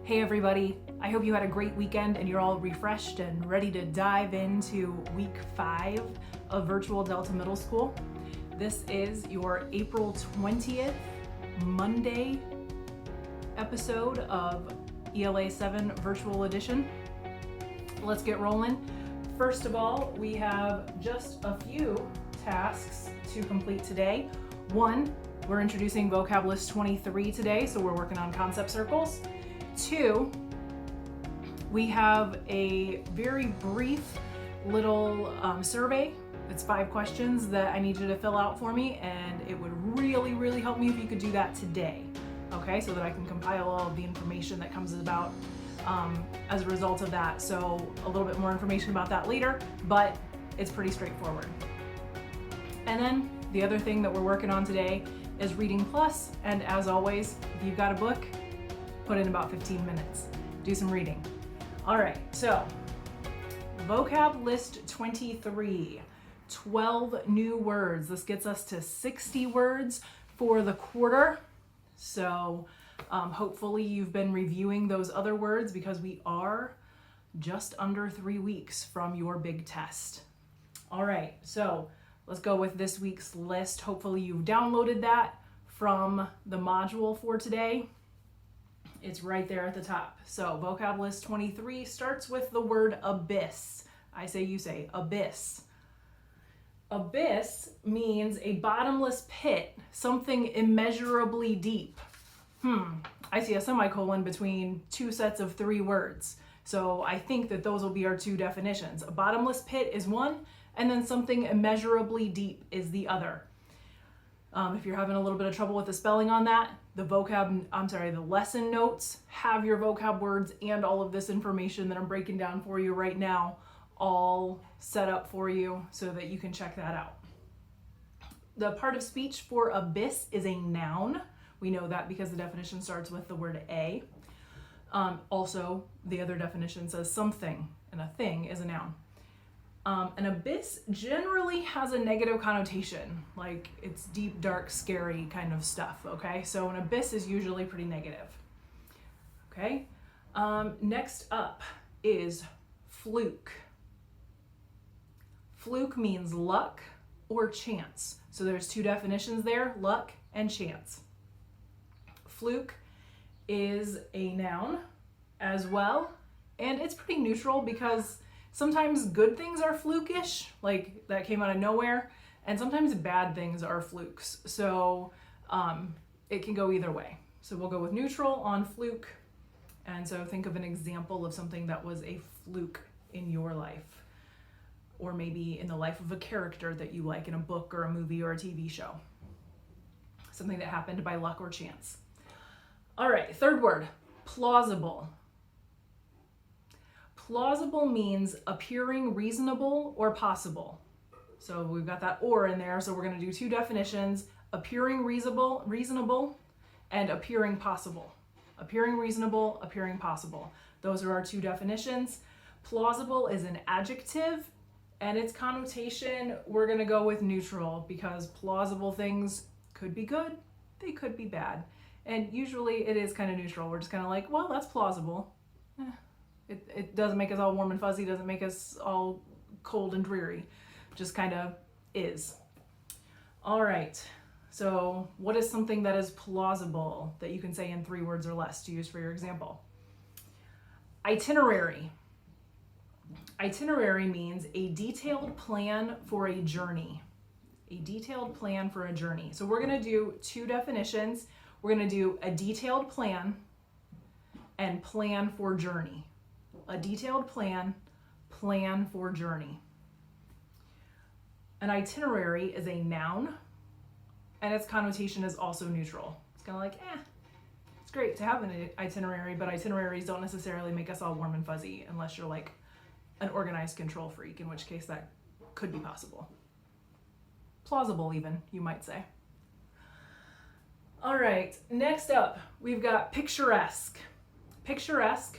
Hey everybody, I hope you had a great weekend and you're all refreshed and ready to dive into week 5 of Virtual Delta Middle School. This is your April 20th, Monday episode of ELA 7 Virtual Edition. Let's get rolling. First of all, we have just a few tasks to complete today. One, we're introducing vocab list 23 today, so we're working on concept circles. 2, we have a very brief little survey. It's 5 questions that I need you to fill out for me, and it would really help me if you could do that today, okay? So that I can compile all of the information that comes about as a result of that. So a little bit more information about that later, but it's pretty straightforward. And then the other thing that we're working on today is Reading Plus, and as always, if you've got a book, put in about 15 minutes. Do some reading. All right, so vocab list 23, 12 new words. This gets us to 60 words for the quarter. So hopefully you've been reviewing those other words because we are just under 3 weeks from your big test. All right, so let's go with this week's list. Hopefully you've downloaded that from the module for today. It's right there at the top. So vocab list 23 starts with the word abyss. I say, you say, abyss. Abyss means a bottomless pit, something immeasurably deep. I see a semicolon between 2 sets of 3 words. So I think that those will be our 2 definitions. A bottomless pit is one, and then something immeasurably deep is the other. If you're having a little bit of trouble with the spelling on that, the lesson notes have your vocab words and all of this information that I'm breaking down for you right now all set up for you so that you can check that out. The part of speech for abyss is a noun. We know that because the definition starts with the word a. Also, the other definition says something, and a thing is a noun. An abyss generally has a negative connotation, like it's deep, dark, scary kind of stuff, okay? So an abyss is usually pretty negative, okay? Next up is fluke. Fluke means luck or chance. So there's 2 definitions there, luck and chance. Fluke is a noun as well, and it's pretty neutral because sometimes good things are flukish, like that came out of nowhere, and sometimes bad things are flukes. So it can go either way. So we'll go with neutral on fluke. And so think of an example of something that was a fluke in your life, or maybe in the life of a character that you like in a book or a movie or a TV show. Something that happened by luck or chance. All right, 3rd word, plausible. Plausible means appearing reasonable or possible. So we've got that or in there, so we're going to do 2 definitions, appearing reasonable and appearing possible. Appearing reasonable, appearing possible. Those are our 2 definitions. Plausible is an adjective, and its connotation, we're going to go with neutral because plausible things could be good, they could be bad. And usually it is kind of neutral. We're just kind of like, well, that's plausible. It doesn't make us all warm and fuzzy, doesn't make us all cold and dreary, just kind of is. All right, so what is something that is plausible that you can say in 3 words or less to use for your example? Itinerary. Itinerary means a detailed plan for a journey. A detailed plan for a journey. So we're going to do 2 definitions. We're going to do a detailed plan and plan for journey. A detailed plan, plan for journey. An itinerary is a noun, and its connotation is also neutral. It's kind of like, it's great to have an itinerary, but itineraries don't necessarily make us all warm and fuzzy unless you're like an organized control freak, in which case that could be possible. Plausible even, you might say. All right, next up, we've got picturesque. Picturesque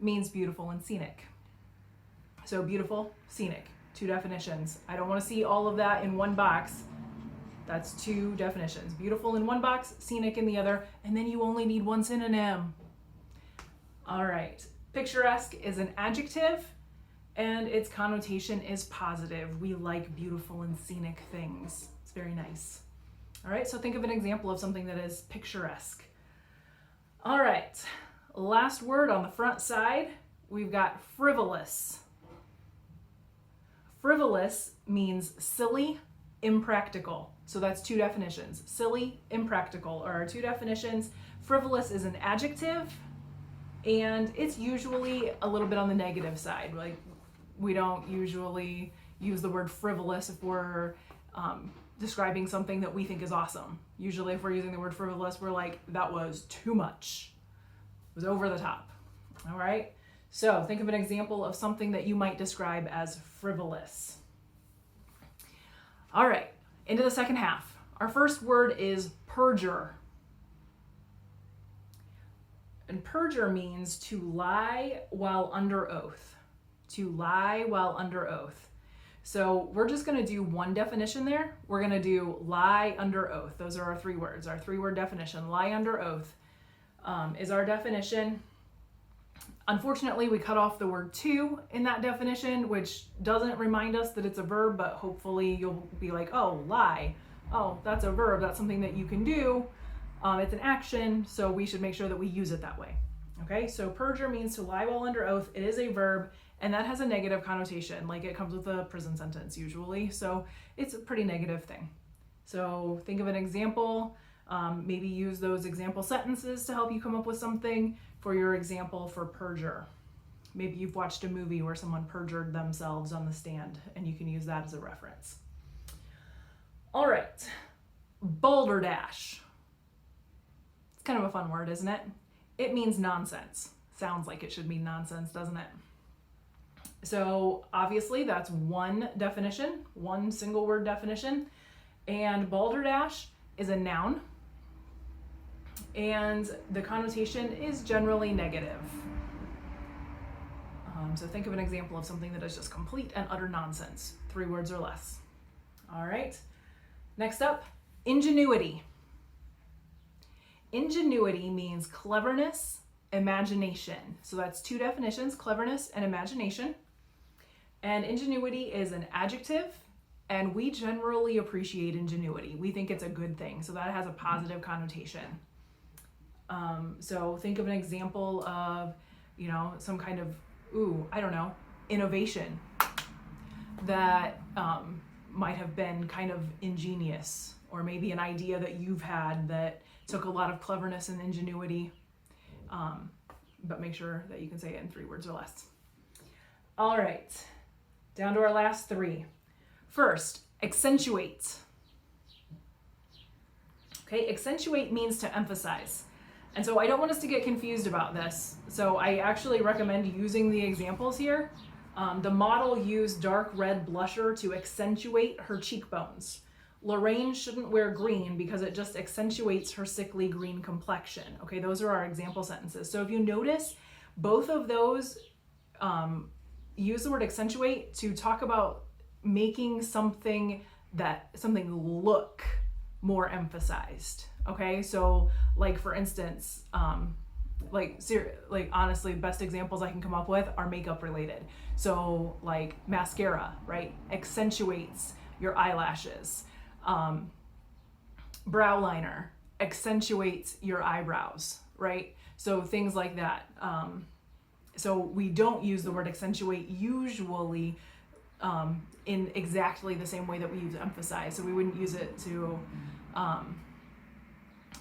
means beautiful and scenic. So beautiful, scenic, 2 definitions. I don't want to see all of that in one box. That's two definitions. Beautiful in one box, scenic in the other, and then you only need one synonym. All right, picturesque is an adjective and its connotation is positive. We like beautiful and scenic things. It's very nice. All right, so think of an example of something that is picturesque. All right, last word on the front side, we've got frivolous. Frivolous means silly, impractical. So that's two definitions. Silly, impractical are our two definitions. Frivolous is an adjective, and it's usually a little bit on the negative side. Like, we don't usually use the word frivolous if we're describing something that we think is awesome. Usually if we're using the word frivolous, we're like, that was too much. It was over the top. All right? So think of an example of something that you might describe as frivolous. All right, into the second half. Our first word is perjurer. And perjure means to lie while under oath. To lie while under oath. So we're just going to do one definition there. We're going to do lie under oath. Those are our three words, our three-word definition. Lie under oath is our definition. Unfortunately, we cut off the word to in that definition, which doesn't remind us that it's a verb, but hopefully you'll be like, oh, lie. Oh, that's a verb. That's something that you can do. It's an action, so we should make sure that we use it that way. Okay, so perjure means to lie while under oath. It is a verb, and that has a negative connotation, like it comes with a prison sentence usually, so it's a pretty negative thing. So think of an example, maybe use those example sentences to help you come up with something for your example for perjure. Maybe you've watched a movie where someone perjured themselves on the stand, and you can use that as a reference. All right, balderdash. It's kind of a fun word, isn't it? It means nonsense. Sounds like it should mean nonsense, doesn't it? So obviously that's one definition, one single word definition. And balderdash is a noun, and the connotation is generally negative. So think of an example of something that is just complete and utter nonsense, 3 words or less. All right, next up, ingenuity. Ingenuity means cleverness, imagination. So that's two definitions, cleverness and imagination. And ingenuity is an adjective, and we generally appreciate ingenuity. We think it's a good thing, so that has a positive connotation. So think of an example of, some kind of, innovation that might have been kind of ingenious, or maybe an idea that you've had that took a lot of cleverness and ingenuity, but make sure that you can say it in 3 words or less. All right, down to our last 3. First, accentuate. Okay, accentuate means to emphasize. And so I don't want us to get confused about this. So I actually recommend using the examples here. The model used dark red blusher to accentuate her cheekbones. Lorraine shouldn't wear green because it just accentuates her sickly green complexion. Okay, those are our example sentences. So if you notice, both of those use the word accentuate to talk about making something look more emphasized. Okay, so like for instance, honestly, best examples I can come up with are makeup related. So like mascara, right, accentuates your eyelashes. Brow liner accentuates your eyebrows, right? So things like that. So we don't use the word accentuate usually in exactly the same way that we use emphasize. So we wouldn't use it to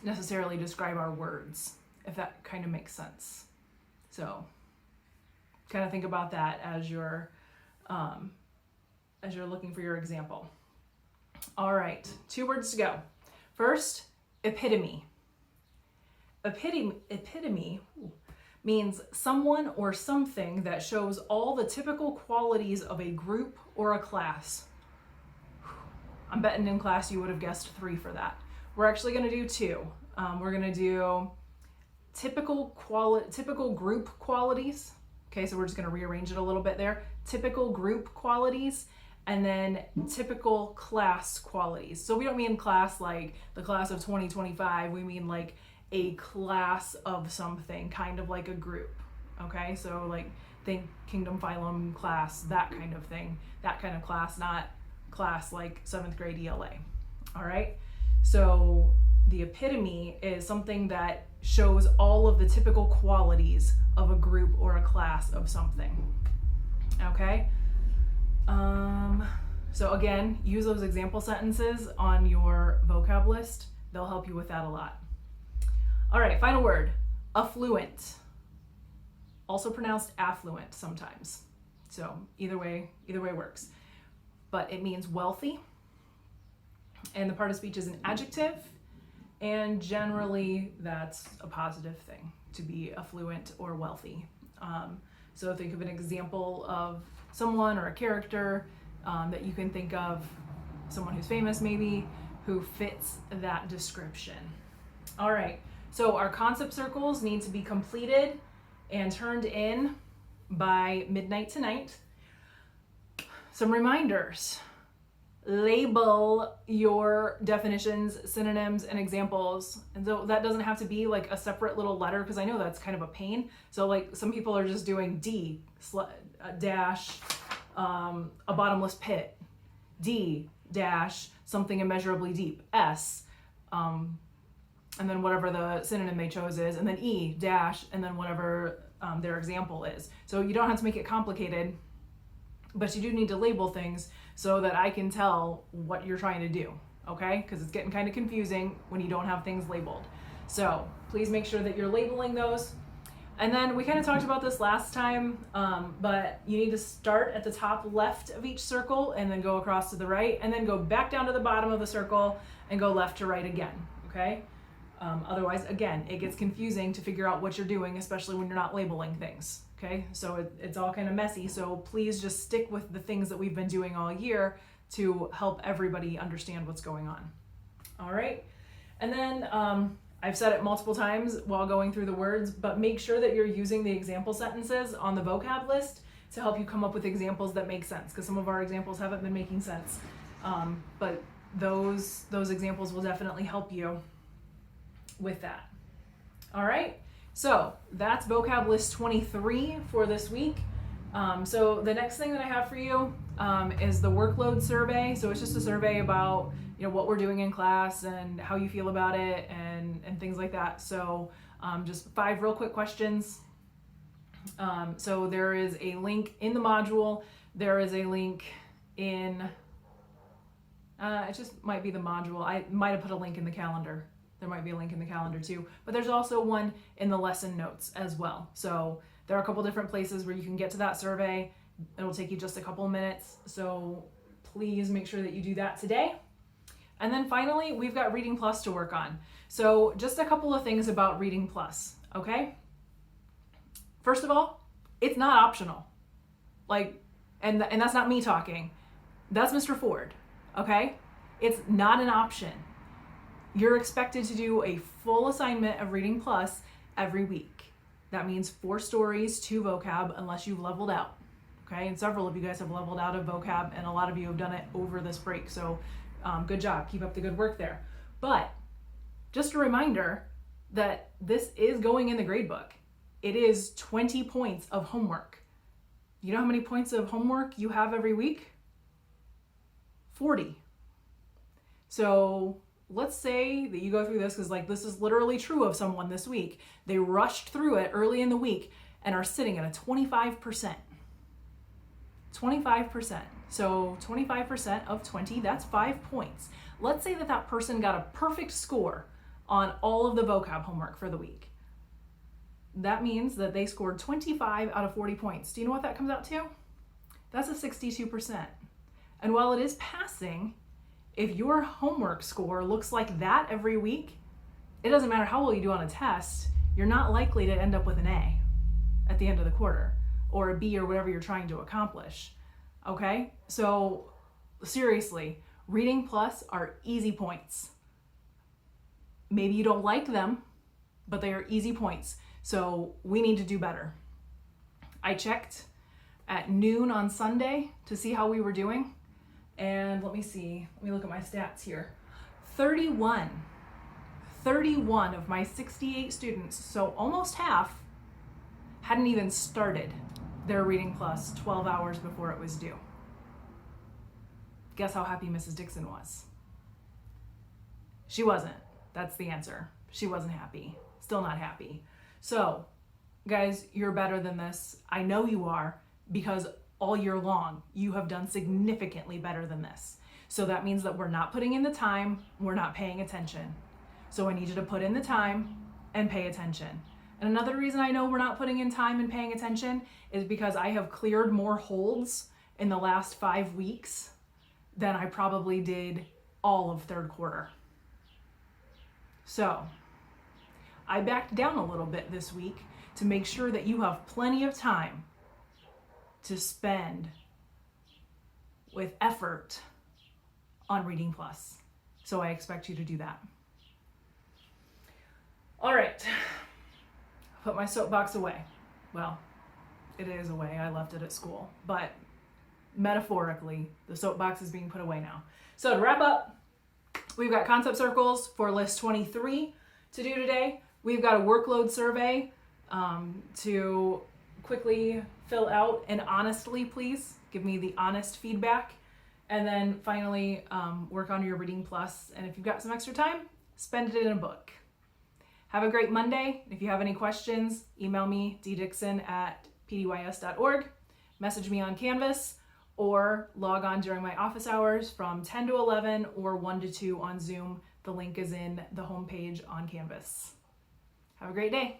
necessarily describe our words, if that kind of makes sense. So kind of think about that as you're looking for your example. All right, 2 words to go. First, epitome. Epitome means someone or something that shows all the typical qualities of a group or a class. I'm betting in class you would have guessed 3 for that. We're actually going to do 2. We're going to do typical group qualities. Okay, so we're just going to rearrange it a little bit there. Typical group qualities and then typical class qualities. So we don't mean class like the class of 2025, we mean like a class of something, kind of like a group, okay? So like think kingdom, phylum, class, that kind of thing, that kind of class, not class like 7th grade ELA, all right? So the epitome is something that shows all of the typical qualities of a group or a class of something, okay? So again, use those example sentences on your vocab list. They'll help you with that a lot. All right, final word, affluent. Also pronounced affluent sometimes. So either way works. But it means wealthy. And the part of speech is an adjective. And generally that's a positive thing, to be affluent or wealthy. So think of an example of someone or a character that you can think of, someone who's famous maybe, who fits that description. All right, so our concept circles need to be completed and turned in by midnight tonight. Some reminders. Label your definitions, synonyms, and examples. And so that doesn't have to be like a separate little letter, because I know that's kind of a pain. So like some people are just doing D dash a bottomless pit, D dash something immeasurably deep, S and then whatever the synonym they chose is, and then E dash and then whatever their example is. So you don't have to make it complicated, but you do need to label things so that I can tell what you're trying to do, okay? Because it's getting kind of confusing when you don't have things labeled. So please make sure that you're labeling those. And then we kind of talked about this last time, but you need to start at the top left of each circle and then go across to the right, and then go back down to the bottom of the circle and go left to right again, okay? Otherwise, again, it gets confusing to figure out what you're doing, especially when you're not labeling things. Okay, so it's all kind of messy, so please just stick with the things that we've been doing all year to help everybody understand what's going on. All right, and then I've said it multiple times while going through the words, but make sure that you're using the example sentences on the vocab list to help you come up with examples that make sense, because some of our examples haven't been making sense, but those examples will definitely help you with that. All right. So that's vocab list 23 for this week. So the next thing that I have for you is the workload survey. So it's just a survey about, you know, what we're doing in class and how you feel about it and things like that. So just 5 real quick questions. So there is a link in the module. There is a link in, it just might be the module. I might have put a link in the calendar. There might be a link in the calendar too, but there's also one in the lesson notes as well. So there are a couple different places where you can get to that survey. It'll take you just a couple of minutes. So please make sure that you do that today. And then finally, we've got Reading Plus to work on. So just a couple of things about Reading Plus, okay? First of all, it's not optional. And that's not me talking. That's Mr. Ford, okay? It's not an option. You're expected to do a full assignment of Reading Plus every week. That means 4 stories, 2 vocab, unless you've leveled out, okay? And several of you guys have leveled out of vocab, and a lot of you have done it over this break, so good job. Keep up the good work there. But just a reminder that this is going in the gradebook. It is 20 points of homework. You know how many points of homework you have every week? 40. So let's say that you go through this, because like this is literally true of someone this week. They rushed through it early in the week and are sitting at a 25%. 25%. So 25% of 20, that's 5 points. Let's say that that person got a perfect score on all of the vocab homework for the week. That means that they scored 25 out of 40 points. Do you know what that comes out to? That's a 62%. And while it is passing, if your homework score looks like that every week, it doesn't matter how well you do on a test, you're not likely to end up with an A at the end of the quarter, or a B, or whatever you're trying to accomplish. Okay? So seriously, Reading Plus are easy points. Maybe you don't like them, but they are easy points. So we need to do better. I checked at noon on Sunday to see how we were doing. And let me see, let me look at my stats here. 31 of my 68 students, so almost half, hadn't even started their Reading Plus 12 hours before it was due. Guess how happy Mrs. Dixon was? She wasn't. That's the answer. She wasn't happy. Still not happy. So, guys, you're better than this. I know you are, because all year long, you have done significantly better than this. So that means that we're not putting in the time, we're not paying attention. So I need you to put in the time and pay attention. And another reason I know we're not putting in time and paying attention is because I have cleared more holds in the last 5 weeks than I probably did all of third quarter. So I backed down a little bit this week to make sure that you have plenty of time to spend with effort on Reading Plus. So I expect you to do that. All right, put my soapbox away. Well, it is away, I left it at school, but metaphorically, the soapbox is being put away now. So to wrap up, we've got concept circles for list 23 to do today. We've got a workload survey to quickly fill out, and honestly, please give me the honest feedback. And then finally, work on your Reading Plus. And if you've got some extra time, spend it in a book. Have a great Monday. If you have any questions, email me, ddixon@pdys.org, message me on Canvas, or log on during my office hours from 10 to 11 or 1 to 2 on Zoom. The link is in the homepage on Canvas. Have a great day.